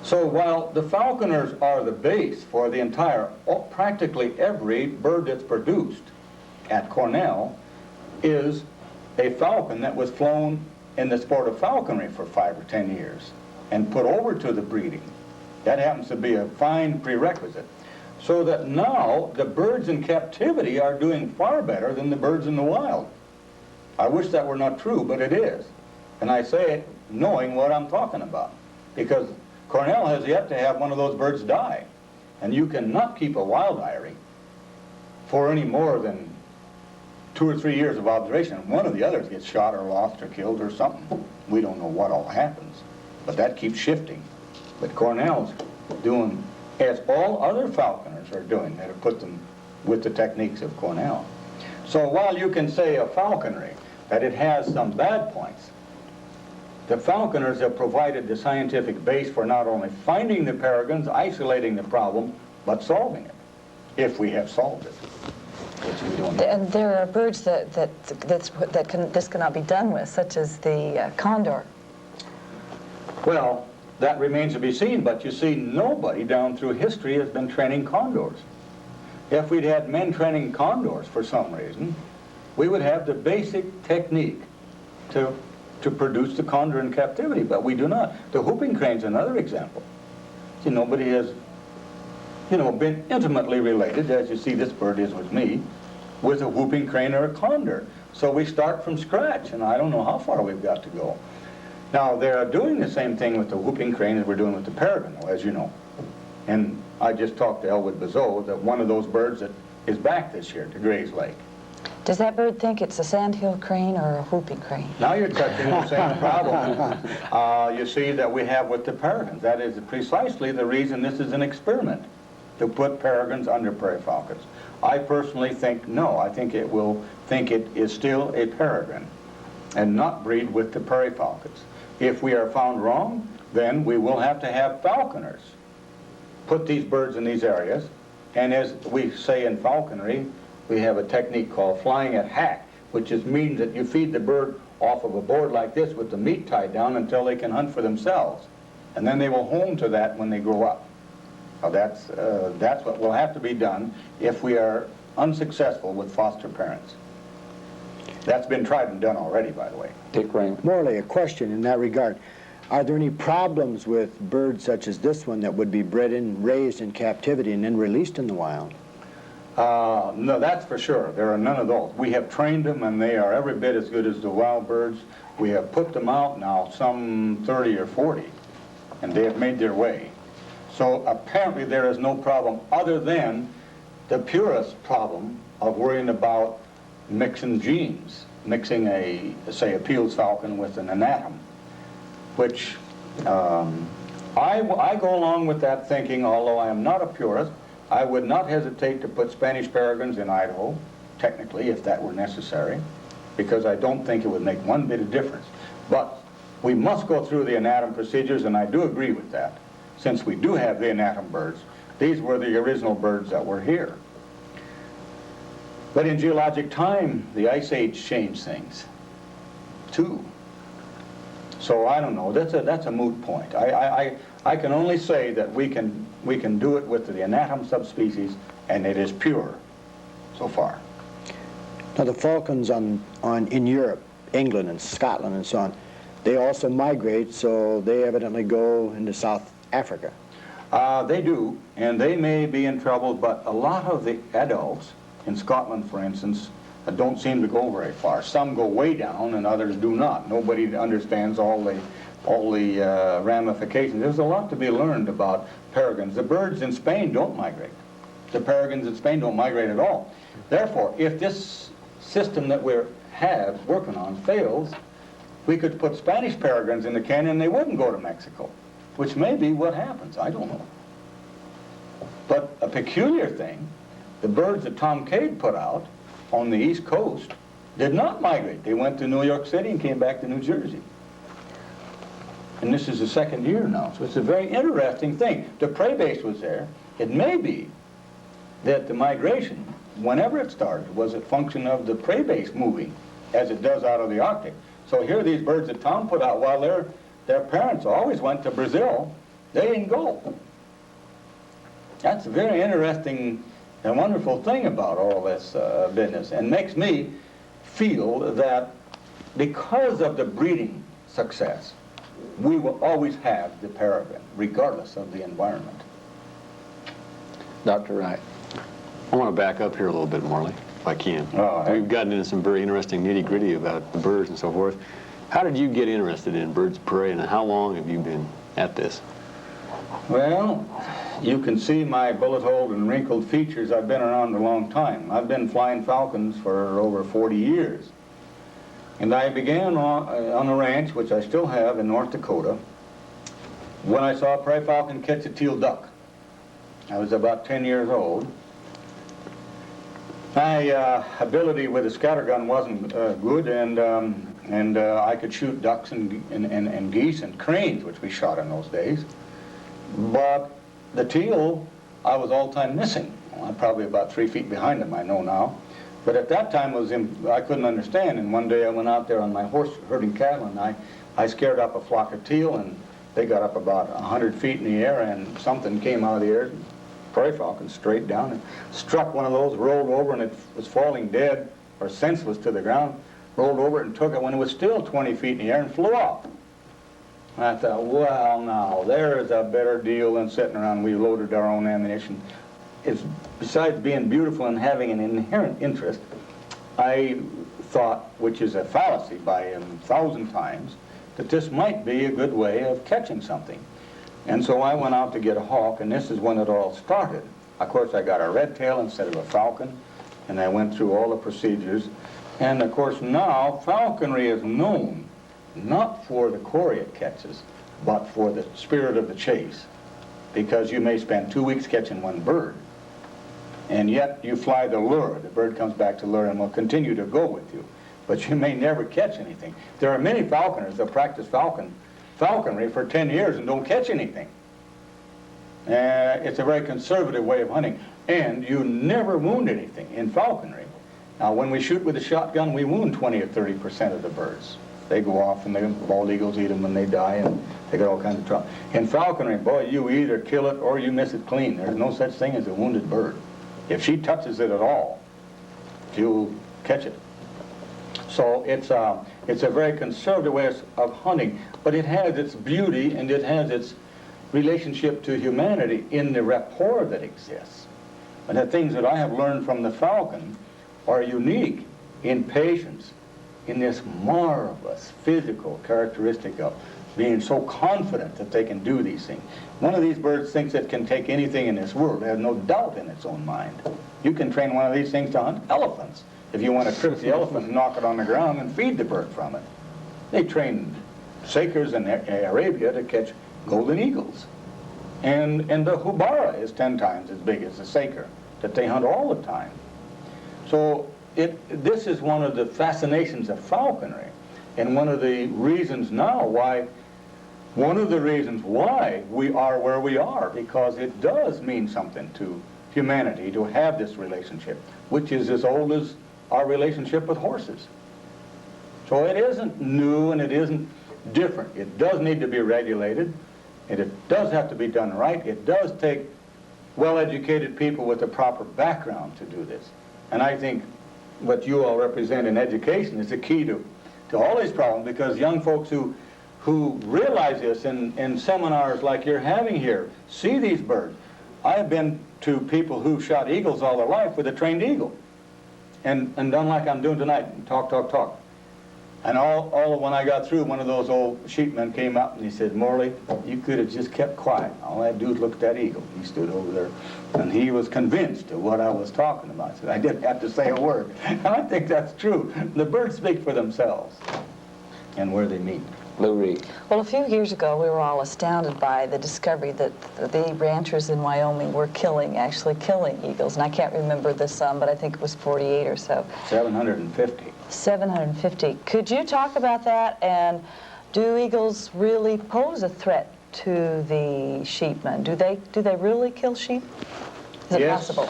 So while the falconers are the base for the entire, practically every bird that's produced at Cornell is a falcon that was flown in the sport of falconry for 5 or 10 years and put over to the breeding. That happens to be a fine prerequisite. So that now the birds in captivity are doing far better than the birds in the wild. I wish that were not true, but it is. And I say it knowing what I'm talking about, because Cornell has yet to have one of those birds die. And you cannot keep a wild eyrie for any more than 2 or 3 years of observation. One of the others gets shot or lost or killed or something. We don't know what all happens, but that keeps shifting. But Cornell's doing as all other falconers are doing that have put them with the techniques of Cornell. So while you can say of falconry that it has some bad points, the falconers have provided the scientific base for not only finding the peregrines, isolating the problem, but solving it, if we have solved it, which we don't know. And there are birds this cannot be done with, such as the condor. Well, that remains to be seen, but you see, nobody down through history has been training condors. If we'd had men training condors for some reason, we would have the basic technique to produce the condor in captivity, but we do not. The whooping crane's another example. See, nobody has, been intimately related, as you see this bird is with me, with a whooping crane or a condor. So we start from scratch, and I don't know how far we've got to go. Now, they're doing the same thing with the whooping crane as we're doing with the peregrine, as you know. And I just talked to Elwood Bezoe, that one of those birds that is back this year to Gray's Lake. Does that bird think it's a sandhill crane or a whooping crane? Now you're touching the same problem you see that we have with the peregrines. That is precisely the reason this is an experiment, to put peregrines under prairie falcons. I personally think no. I think it is still a peregrine and not breed with the prairie falcons. If we are found wrong, then we will have to have falconers put these birds in these areas. And as we say in falconry, we have a technique called flying at hack, which means that you feed the bird off of a board like this with the meat tied down until they can hunt for themselves. And then they will home to that when they grow up. Now that's what will have to be done if we are unsuccessful with foster parents. That's been tried and done already, by the way. Dick Raymond. Morley, a question in that regard. Are there any problems with birds such as this one that would be bred and raised in captivity and then released in the wild? No, that's for sure. There are none of those. We have trained them, and they are every bit as good as the wild birds. We have put them out now, some 30 or 40, and they have made their way. So apparently there is no problem other than the purest problem of worrying about mixing genes, mixing say a Peale's falcon with an anatom, which I go along with that thinking, although I am not a purist. I would not hesitate to put Spanish peregrines in Idaho, technically, if that were necessary, because I don't think it would make one bit of difference. But we must go through the anatom procedures, and I do agree with that. Since we do have the anatom birds, these were the original birds that were here. But in geologic time, the Ice Age changed things, too. So I don't know. That's a moot point. I can only say that we can do it with the anatom subspecies, and it is pure so far. Now the falcons in Europe, England and Scotland and so on, they also migrate, so they evidently go into South Africa. They do, and they may be in trouble, but a lot of the adults, in Scotland for instance, don't seem to go very far. Some go way down and others do not. Nobody understands all the ramifications. There's a lot to be learned about peregrines. The birds in Spain don't migrate. The peregrines in Spain don't migrate at all. Therefore, if this system that we have working on fails, we could put Spanish peregrines in the canyon and they wouldn't go to Mexico, which may be what happens. I don't know. But a peculiar thing, the birds that Tom Cade put out on the East Coast did not migrate. They went to New York City and came back to New Jersey. And this is the second year now, so it's a very interesting thing. The prey base was there. It may be that the migration, whenever it started, was a function of the prey base moving, as it does out of the Arctic. So here these birds that Tom put out, while their parents always went to Brazil, they didn't go. That's a very interesting and wonderful thing about all this business, and makes me feel that because of the breeding success, we will always have the peregrine, regardless of the environment. Dr. Wright. I want to back up here a little bit, Morley, if I can. All right. We've gotten into some very interesting nitty-gritty about the birds and so forth. How did you get interested in birds of prey, and how long have you been at this? Well, you can see my bullet-holed and wrinkled features. I've been around a long time. I've been flying falcons for over 40 years. And I began on a ranch, which I still have in North Dakota, when I saw a prairie falcon catch a teal duck. I was about 10 years old. My ability with a scattergun wasn't good, and I could shoot ducks and geese and cranes, which we shot in those days. But the teal, I was all the time missing. Well, I'm probably about 3 feet behind them, I know now. But at that time, I couldn't understand. And one day I went out there on my horse herding cattle, and I scared up a flock of teal, and they got up about 100 feet in the air, and something came out of the air, prairie falcon, straight down, and struck one of those, rolled over, and it was falling dead or senseless to the ground, rolled over it and took it when it was still 20 feet in the air and flew off. And I thought, well, now, there's a better deal than sitting around. We loaded our own ammunition. It's, besides being beautiful and having an inherent interest, I thought, which is a fallacy by 1,000 times, that this might be a good way of catching something. And so I went out to get a hawk, and this is when it all started. Of course, I got a red tail instead of a falcon, and I went through all the procedures. And of course, now falconry is known not for the quarry it catches, but for the spirit of the chase. Because you may spend 2 weeks catching one bird, and yet you fly the lure. The bird comes back to lure and will continue to go with you, but you may never catch anything. There are many falconers that practice falconry for 10 years and don't catch anything. It's a very conservative way of hunting, and you never wound anything in falconry. Now, when we shoot with a shotgun, we wound 20 or 30% of the birds. They go off, and the bald eagles eat them, and they die, and they get all kinds of trouble. In falconry, boy, you either kill it or you miss it clean. There's no such thing as a wounded bird. If she touches it at all, you'll catch it. So it's a very conservative way of hunting, but it has its beauty and it has its relationship to humanity in the rapport that exists. And the things that I have learned from the falcon are unique in patience, in this marvelous physical characteristic of being so confident that they can do these things. One of these birds thinks it can take anything in this world. It has no doubt in its own mind. You can train one of these things to hunt elephants if you want to trip the elephant and knock it on the ground and feed the bird from it. They train sakers in Arabia to catch golden eagles. And the houbara is 10 times as big as the saker that they hunt all the time. So this is one of the fascinations of falconry, and one of the reasons now why we are where we are, because it does mean something to humanity to have this relationship, which is as old as our relationship with horses. So it isn't new and it isn't different. It does need to be regulated, and it does have to be done right. It does take well-educated people with the proper background to do this. And I think what you all represent in education is the key to all these problems, because young folks who realize this in seminars like you're having here see these birds. I have been to people who shot eagles all their life with a trained eagle. and done like I'm doing tonight, and talk, talk, talk. And all when I got through, one of those old sheepmen came up and he said, Morley, you could have just kept quiet. All I had to do is look at that eagle. He stood over there, and he was convinced of what I was talking about. I said, I didn't have to say a word. And I think that's true. The birds speak for themselves and where they meet. Lou Reed. Well, a few years ago, we were all astounded by the discovery that the ranchers in Wyoming were actually killing eagles. And I can't remember the sum, but I think it was 48 or so. 750. 750. Could you talk about that? And do eagles really pose a threat to the sheepmen? Do they really kill sheep? Is it possible?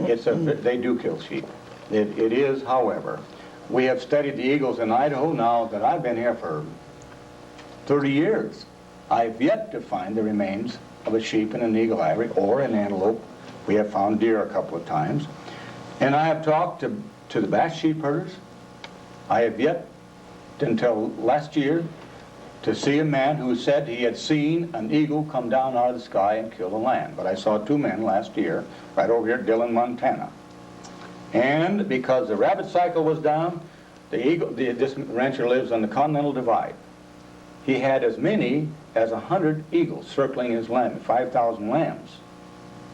They do kill sheep. It is, however, we have studied the eagles in Idaho now that I've been here for 30 years. I've yet to find the remains of a sheep in an eagle ivory or an antelope. We have found deer a couple of times. And I have talked to the Basque sheep herders. I have yet, until last year, to see a man who said he had seen an eagle come down out of the sky and kill a lamb. But I saw 2 men last year, right over here at Dillon, Montana. And because the rabbit cycle was down, this rancher lives on the Continental Divide. He had as many as 100 eagles circling his land, 5,000 lambs,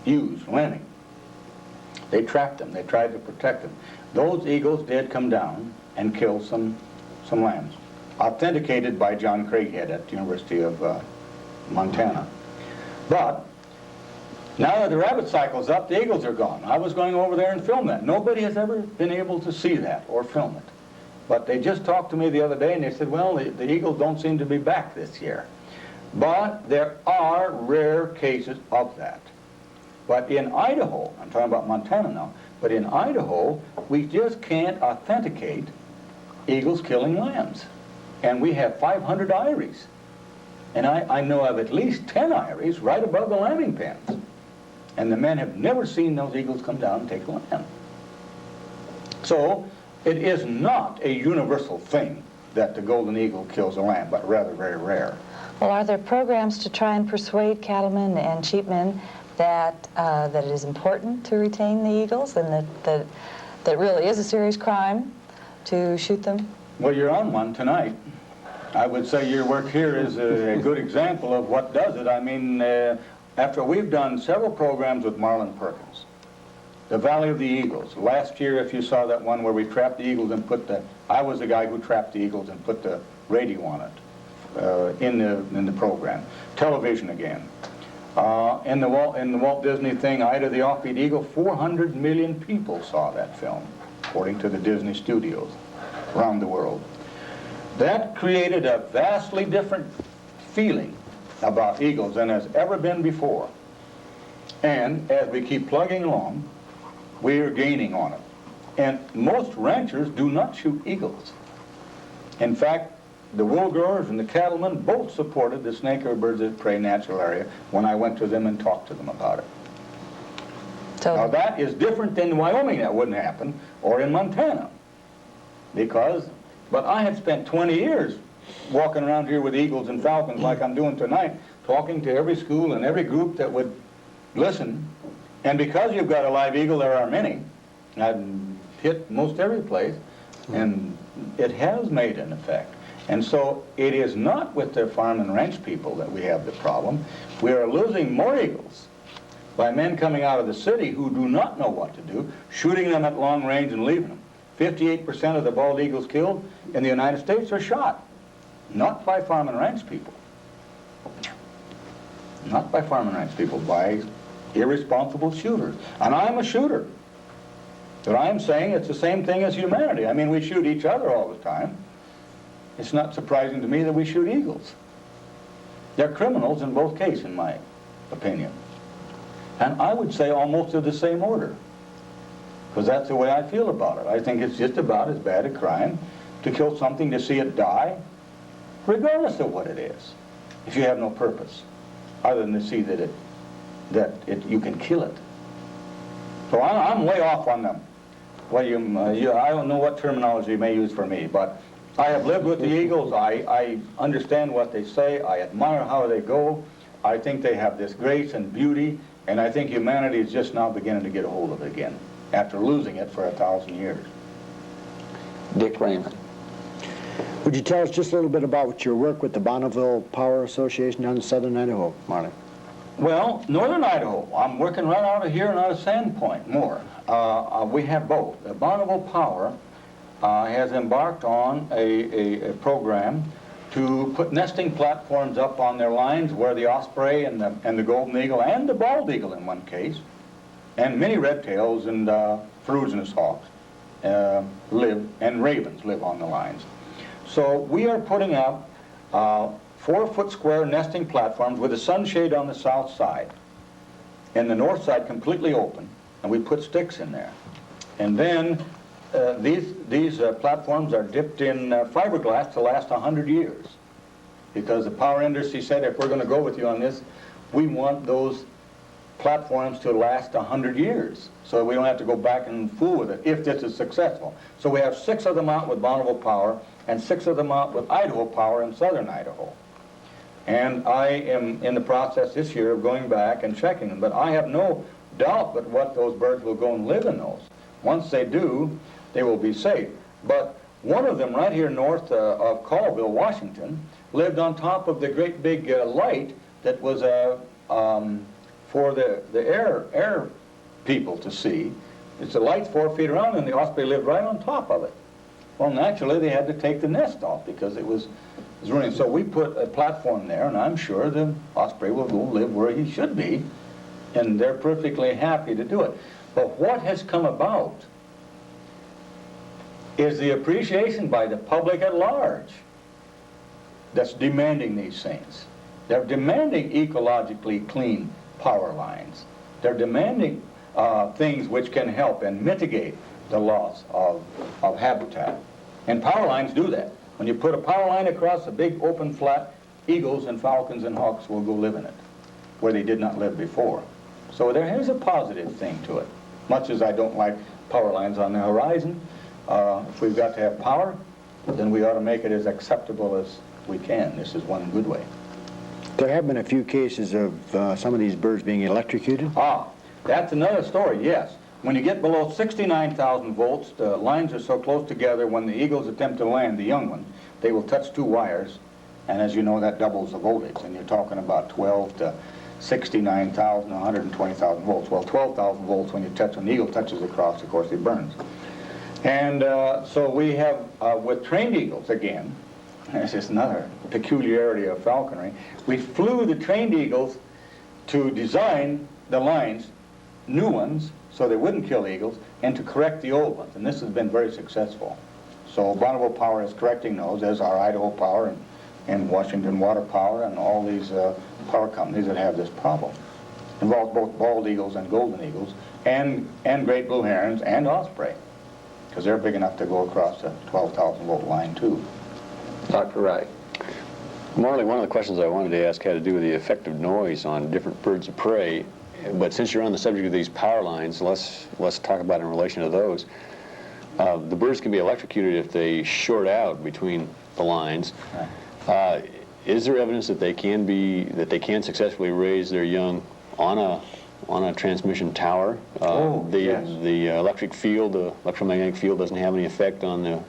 ewes, lambing. They trapped them. They tried to protect them. Those eagles did come down and kill some lambs, authenticated by John Craighead at the University of Montana. But now that the rabbit cycle's up, the eagles are gone. I was going over there and film that. Nobody has ever been able to see that or film it. But they just talked to me the other day and they said, well, the eagles don't seem to be back this year. But there are rare cases of that. But in Idaho, I'm talking about Montana now, but in Idaho, we just can't authenticate eagles killing lambs. And we have 500 eyries. And I know of at least 10 eyries right above the lambing pens. And the men have never seen those eagles come down and take a lamb. So it is not a universal thing that the golden eagle kills a lamb, but rather very rare. Well, are there programs to try and persuade cattlemen and sheepmen that it is important to retain the eagles and that it really is a serious crime to shoot them? Well, you're on one tonight. I would say your work here is a good example of what does it. I mean, after we've done several programs with Marlin Perkins, the Valley of the Eagles. Last year, if you saw that one where we trapped the eagles and I was the guy who trapped the eagles and put the radio on it in the program. Television again. In the Walt Disney thing, Ida the Offbeat Eagle, 400 million people saw that film, according to the Disney studios around the world. That created a vastly different feeling about eagles than has ever been before. And as we keep plugging along, we are gaining on it. And most ranchers do not shoot eagles. In fact, the wool growers and the cattlemen both supported the Snake River Birds of Prey Natural Area when I went to them and talked to them about it. Now that is different than in Wyoming. That wouldn't happen, or in Montana. But I had spent 20 years walking around here with eagles and falcons like I'm doing tonight, talking to every school and every group that would listen. And because you've got a live eagle, there are many. I've hit most every place, and it has made an effect. And so it is not with the farm and ranch people that we have the problem. We are losing more eagles by men coming out of the city who do not know what to do, shooting them at long range and leaving them. 58% of the bald eagles killed in the United States are shot. Not by farm and ranch people. Not by farm and ranch people, by irresponsible shooters. And I'm a shooter. But I'm saying it's the same thing as humanity. I mean, we shoot each other all the time. It's not surprising to me that we shoot eagles. They're criminals in both cases, in my opinion. And I would say almost of the same order, because that's the way I feel about it. I think it's just about as bad a crime to kill something to see it die, regardless of what it is, if you have no purpose, other than to see that you can kill it. So I'm way off on them. Well, I don't know what terminology you may use for me, but I have lived with the eagles. I understand what they say. I admire how they go. I think they have this grace and beauty, and I think humanity is just now beginning to get a hold of it again. after losing it for 1,000 years. Dick Raymond. Would you tell us just a little bit about your work with the Bonneville Power Association down in southern Idaho, Marley? Well, northern Idaho, I'm working right out of here and out of Sandpoint more. We have both. Bonneville Power has embarked on a program to put nesting platforms up on their lines where the osprey and the golden eagle and the bald eagle in one case, and many red-tails and ferruginous hawks live, and ravens live on the lines. So we are putting up 4-foot square nesting platforms with a sunshade on the south side, and the north side completely open, and we put sticks in there. And then these platforms are dipped in fiberglass to last 100 years, because the power industry said, if we're going to go with you on this, we want those platforms to last 100 years, so we don't have to go back and fool with it if this is successful. So we have 6 of them out with Bonneville Power and 6 of them out with Idaho Power in southern Idaho. And I am in the process this year of going back and checking them, but I have no doubt but what those birds will go and live in those. Once they do, they will be safe. But one of them right here north of Colville, Washington, lived on top of the great big light that was for the air people to see. It's a light 4 feet around, and the osprey lived right on top of it. Well, naturally, they had to take the nest off because it was ruining. So we put a platform there, and I'm sure the osprey will go live where he should be, and they're perfectly happy to do it. But what has come about is the appreciation by the public at large that's demanding these things. They're demanding ecologically clean power lines. They're demanding things which can help and mitigate the loss of habitat. And power lines do that. When you put a power line across a big open flat, eagles and falcons and hawks will go live in it, where they did not live before. So there is a positive thing to it. Much as I don't like power lines on the horizon, if we've got to have power, then we ought to make it as acceptable as we can. This is one good way. There have been a few cases of some of these birds being electrocuted. That's another story, yes. When you get below 69,000 volts, the lines are so close together, when the eagles attempt to land, the young ones, they will touch 2 wires, and as you know, that doubles the voltage, and you're talking about 12 to 69,000, 120,000 volts. Well, 12,000 volts when the eagle touches across, of course, it burns. And so we have, with trained eagles again, this is another peculiarity of falconry, we flew the trained eagles to design the lines, new ones, so they wouldn't kill eagles, and to correct the old ones, and this has been very successful. So Bonneville Power is correcting those, as are Idaho Power and Washington Water Power and all these power companies that have this problem. Involves both bald eagles and golden eagles, and great blue herons and osprey, because they're big enough to go across a 12,000 volt line too. Dr. Wright. Marley, one of the questions I wanted to ask had to do with the effect of noise on different birds of prey. But since you're on the subject of these power lines, let's talk about it in relation to those. The birds can be electrocuted if they short out between the lines. Is there evidence that they can successfully raise their young on a transmission tower? Yes. The electromagnetic field doesn't have any effect on the,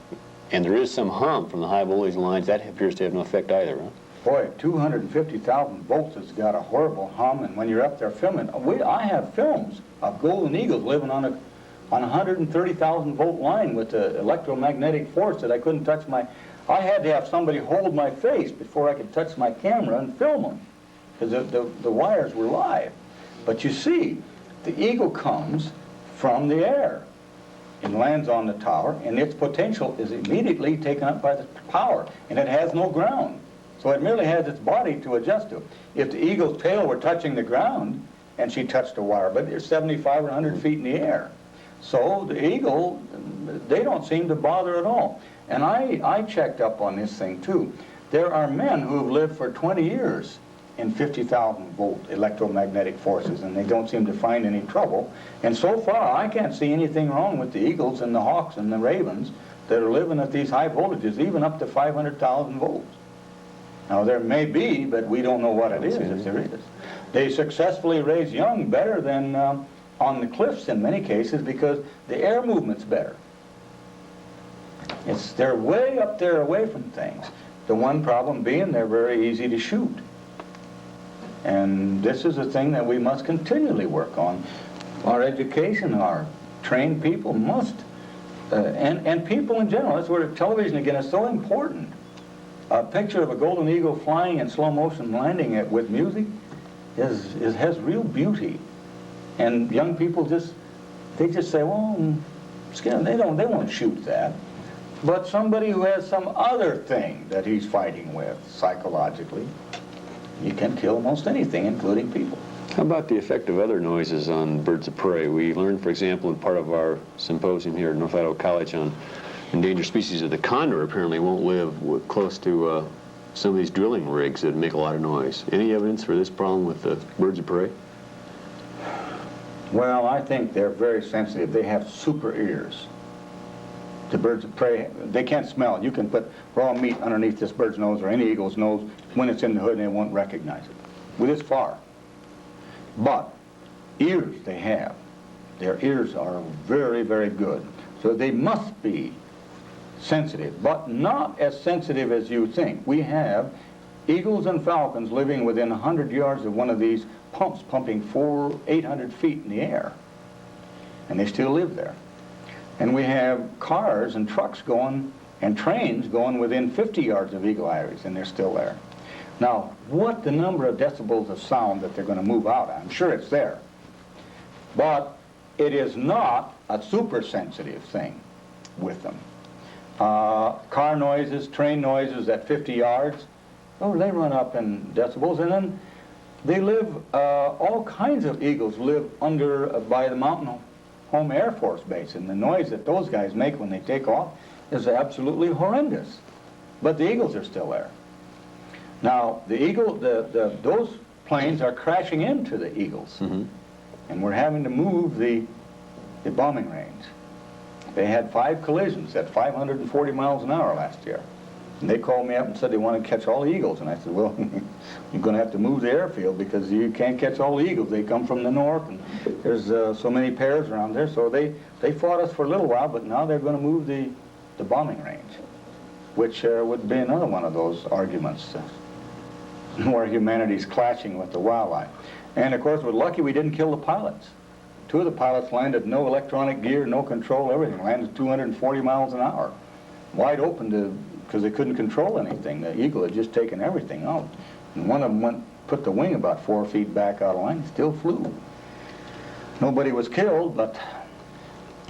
and there is some hum from the high voltage lines. That appears to have no effect either, huh? Boy, 250,000 volts has got a horrible hum, and when you're up there filming, I have films of golden eagles living on a 130,000 volt line with the electromagnetic force that I couldn't touch I had to have somebody hold my face before I could touch my camera and film them, because the wires were live. But you see, the eagle comes from the air and lands on the tower, and its potential is immediately taken up by the power, and it has no ground. So it merely has its body to adjust to. If the eagle's tail were touching the ground, and she touched a wire, but they're 75 or 100 feet in the air. So the eagle, they don't seem to bother at all. And I checked up on this thing too. There are men who have lived for 20 years in 50,000 volt electromagnetic forces, and they don't seem to find any trouble. And so far, I can't see anything wrong with the eagles and the hawks and the ravens that are living at these high voltages, even up to 500,000 volts. Now, there may be, but we don't know what it is, if there is. They successfully raise young better than on the cliffs in many cases because the air movement's better. They're way up there away from things. The one problem being they're very easy to shoot. And this is a thing that we must continually work on. Our education, our trained people must, and people in general, that's where television again is so important. A picture of a golden eagle flying in slow motion landing it with music has real beauty. And young people they just say, well, they won't shoot that. But somebody who has some other thing that he's fighting with psychologically, you can kill most anything, including people. How about the effect of other noises on birds of prey? We learned, for example, in part of our symposium here at North Idaho College on endangered species of the condor apparently won't live close to some of these drilling rigs that make a lot of noise. Any evidence for this problem with the birds of prey? Well, I think they're very sensitive. They have super ears. The birds of prey, they can't smell it. You can put raw meat underneath this bird's nose or any eagle's nose when it's in the hood and they won't recognize it. With this far. But ears they have. Their ears are very, very good. So they must be sensitive, but not as sensitive as you think. We have eagles and falcons living within 100 yards of one of these pumps pumping 800 feet in the air. And they still live there. And we have cars and trucks going and trains going within 50 yards of eagle eyries, and they're still there. Now, what the number of decibels of sound that they're going to move out, I'm sure it's there. But it is not a super sensitive thing with them. Car noises, train noises at 50 yards, oh, they run up in decibels. And then they live, all kinds of eagles live by the Mountain Home Air Force Base, and the noise that those guys make when they take off is absolutely horrendous. But the eagles are still there. Now, those planes are crashing into the eagles, and we're having to move the bombing range. They had 5 collisions at 540 miles an hour last year. And they called me up and said they want to catch all the eagles. And I said, well, you're going to have to move the airfield because you can't catch all the eagles. They come from the north, and there's so many pairs around there. So they fought us for a little while, but now they're going to move the bombing range, which would be another one of those arguments where humanity's clashing with the wildlife. And of course, we're lucky we didn't kill the pilots. 2 of the pilots landed no electronic gear, no control, everything. Landed 240 miles an hour, wide open because they couldn't control anything. The eagle had just taken everything out. And one of them put the wing about 4 feet back out of line, still flew. Nobody was killed, but...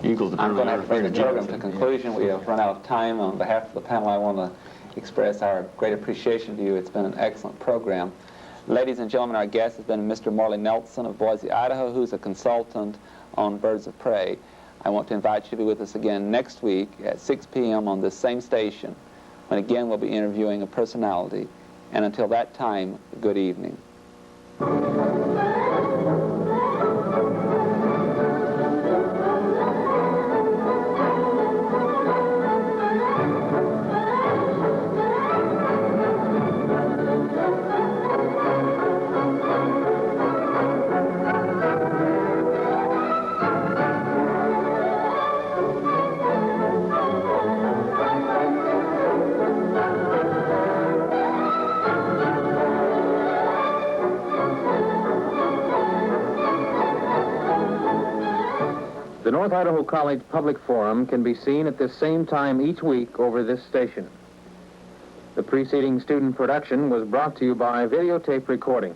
Eagles I'm going to have to bring the program to conclusion. We have run out of time. On behalf of the panel, I want to express our great appreciation to you. It's been an excellent program. Ladies and gentlemen, our guest has been Mr. Morley Nelson of Boise, Idaho, who's a consultant on birds of prey. I want to invite you to be with us again next week at 6 p.m. on this same station, when again we'll be interviewing a personality. And until that time, good evening. The North Idaho College Public Forum can be seen at this same time each week over this station. The preceding student production was brought to you by Videotape Recording.